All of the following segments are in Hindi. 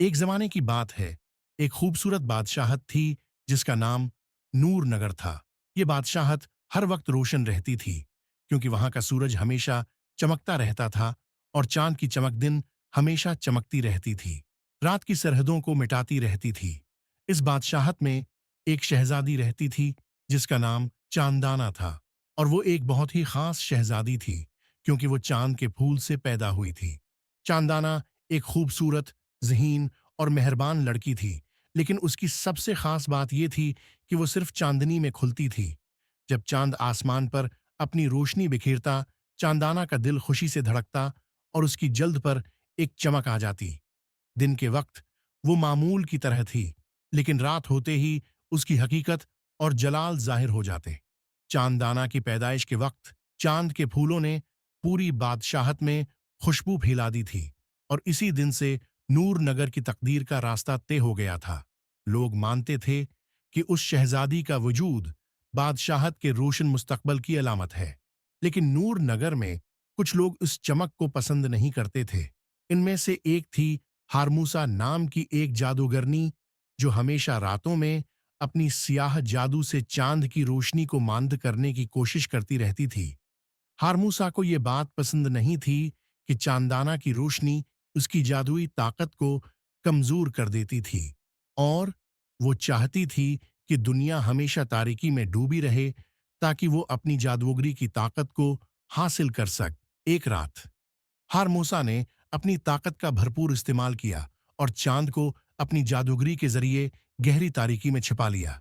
एक जमाने की बात है। एक खूबसूरत बादशाहत थी जिसका नाम नूर नगर था। ये बादशाहत हर वक्त रोशन रहती थी क्योंकि वहां का सूरज हमेशा चमकता रहता था और चांद की चमक दिन हमेशा चमकती रहती थी। रात की सरहदों को मिटाती रहती थी। इस बादशाहत में एक शहजादी रहती थी जिसका नाम चांदाना था। और वो एक बहुत ही खास शहजादी थी क्योंकि वो चांद के फूल से पैदा हुई थी। चांदाना एक खूबसूरत, ज़हीन और मेहरबान लड़की थी, लेकिन उसकी सबसे खास बात यह थी कि वो सिर्फ चांदनी में खुलती थी। जब चांद आसमान पर अपनी रोशनी बिखेरता, चांदाना का दिल खुशी से धड़कता और उसकी जल्द पर एक चमक आ जाती। दिन के वक्त वो मामूल की तरह थी, लेकिन रात होते ही उसकी हकीकत और जलाल जाहिर हो जाते। चांदाना की पैदाइश के वक्त चांद के फूलों ने पूरी बादशाहत में खुशबू फैला दी थी और इसी दिन से नूर नगर की तकदीर का रास्ता तय हो गया था। लोग मानते थे कि उस शहजादी का वजूद बादशाहत के रोशन मुस्तकबल की अलामत है। लेकिन नूर नगर में कुछ लोग इस चमक को पसंद नहीं करते थे। इनमें से एक थी हारमूसा नाम की एक जादूगरनी जो हमेशा रातों में अपनी सियाह जादू से चांद की रोशनी को मांद करने की कोशिश करती रहती थी। हारमूसा को ये बात पसंद नहीं थी कि चांदाना की रोशनी उसकी जादुई ताकत को कमजोर कर देती थी और वो चाहती थी कि दुनिया हमेशा तारीकी में डूबी रहे ताकि वो अपनी जादूगरी की ताकत को हासिल कर सके। एक रात हारमूसा ने अपनी ताकत का भरपूर इस्तेमाल किया और चांद को अपनी जादूगरी के जरिए गहरी तारीकी में छिपा लिया।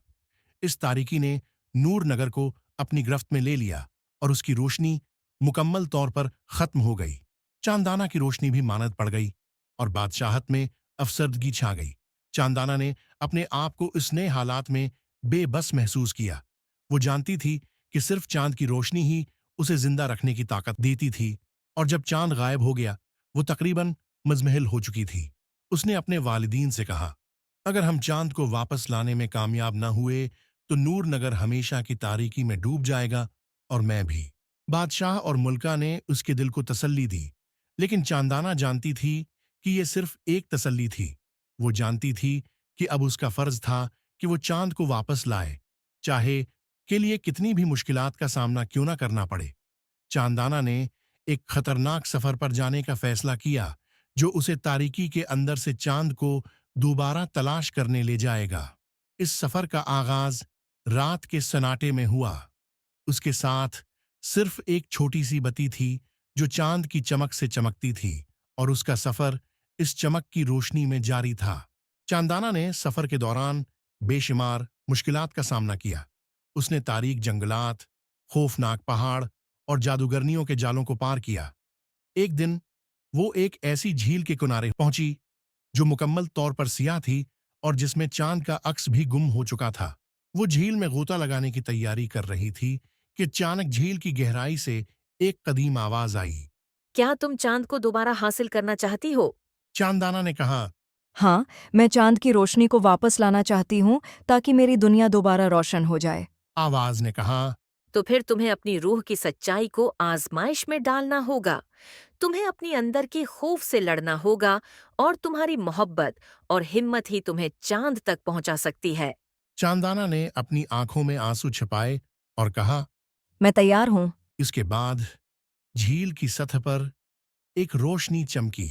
इस तारीकी ने नूर नगर को अपनी गिरफ्त में ले लिया और उसकी रोशनी मुकम्मल तौर पर खत्म हो गई। चांदाना की रोशनी भी मानद पड़ गई और बादशाहत में अफसरदगी छा गई। चांदाना ने अपने आप को इस नए हालात में बेबस महसूस किया। वो जानती थी कि सिर्फ चांद की रोशनी ही उसे जिंदा रखने की ताकत देती थी और जब चांद गायब हो गया वो तकरीबन मजमहल हो चुकी थी। उसने अपने वालिदीन से कहा, अगर हम चांद को वापस लाने में कामयाब न हुए तो नूर नगर हमेशा की तारीकी में डूब जाएगा और मैं भी। बादशाह और मुल्का ने उसके दिल को तसल्ली दी, लेकिन चांदाना जानती थी कि ये सिर्फ एक तसल्ली थी। वो जानती थी कि अब उसका फर्ज था कि वो चांद को वापस लाए, चाहे के लिए कितनी भी मुश्किलात का सामना क्यों ना करना पड़े। चांदाना ने एक खतरनाक सफर पर जाने का फैसला किया जो उसे तारीकी के अंदर से चांद को दोबारा तलाश करने ले जाएगा। इस सफर का आगाज रात के सन्नाटे में हुआ। उसके साथ सिर्फ एक छोटी सी बत्ती थी जो चांद की चमक से चमकती थी और उसका सफर इस चमक की रोशनी में जारी था। चांदाना ने सफर के दौरान बेशुमार मुश्किलात का सामना किया। उसने तारीक जंगलात, खौफनाक पहाड़ और जादूगरनियों के जालों को पार किया। एक दिन वो एक ऐसी झील के किनारे पहुंची जो मुकम्मल तौर पर सियाह थी और जिसमें चांद का अक्स भी गुम हो चुका था। वो झील में गोता लगाने की तैयारी कर रही थी कि अचानक झील की गहराई से एक कदीम आवाज आई। क्या तुम चांद को दोबारा हासिल करना चाहती हो? चांदाना ने कहा। हाँ, मैं चांद की रोशनी को वापस लाना चाहती हूँ ताकि मेरी दुनिया दोबारा रोशन हो जाए। आवाज ने कहा। तो फिर तुम्हें अपनी रूह की सच्चाई को आजमाइश में डालना होगा। तुम्हें अपनी अंदर के खौफ से लड़ना होगा और तुम्हारी मोहब्बत और हिम्मत ही तुम्हें चांद तक पहुंचा सकती है। चांदाना ने अपनी आंखों में आंसू छिपाए और कहा। मैं तैयार हूँ। इसके बाद झील की सतह पर एक रोशनी चमकी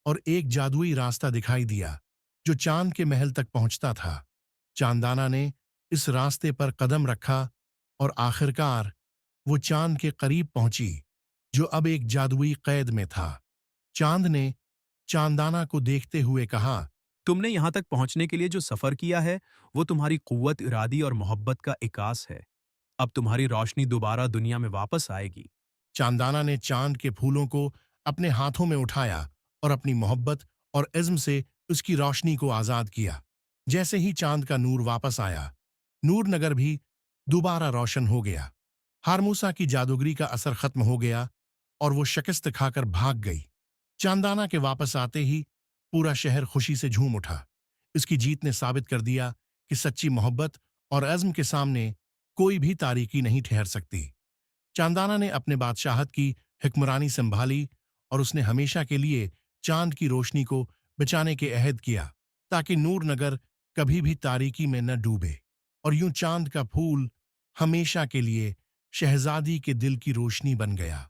और एक जादुई रास्ता दिखाई दिया जो चांद के महल तक पहुंचता था। चांदाना ने इस रास्ते पर कदम रखा और आखिरकार वो चांद के करीब पहुंची जो अब एक जादुई कैद में था। चांद ने चांदाना को देखते हुए कहा। तुमने यहाँ तक पहुँचने के लिए जो सफ़र किया है, वो तुम्हारी क़ुव्वत इरादी और मोहब्बत का इकास है। अब तुम्हारी रोशनी दोबारा दुनिया में वापस आएगी। चांदाना ने चांद के फूलों को अपने हाथों में उठाया और अपनी मोहब्बत और इज़्म से उसकी रोशनी को आज़ाद किया। जैसे ही चांद का नूर वापस आया, नूर नगर भी दोबारा रोशन हो गया। हारमूसा की जादूगरी का असर खत्म हो गया और वो शिकस्त खाकर भाग गई। चांदाना के वापस आते ही पूरा शहर खुशी से झूम उठा। इसकी जीत ने साबित कर दिया कि सच्ची मोहब्बत और अज़्म के सामने कोई भी तारीकी नहीं ठहर सकती। चांदाना ने अपने बादशाहत की हुक्मरानी संभाली और उसने हमेशा के लिए चांद की रोशनी को बचाने के अहद किया ताकि नूरनगर कभी भी तारीकी में न डूबे। और यूं चांद का फूल हमेशा के लिए शहजादी के दिल की रोशनी बन गया।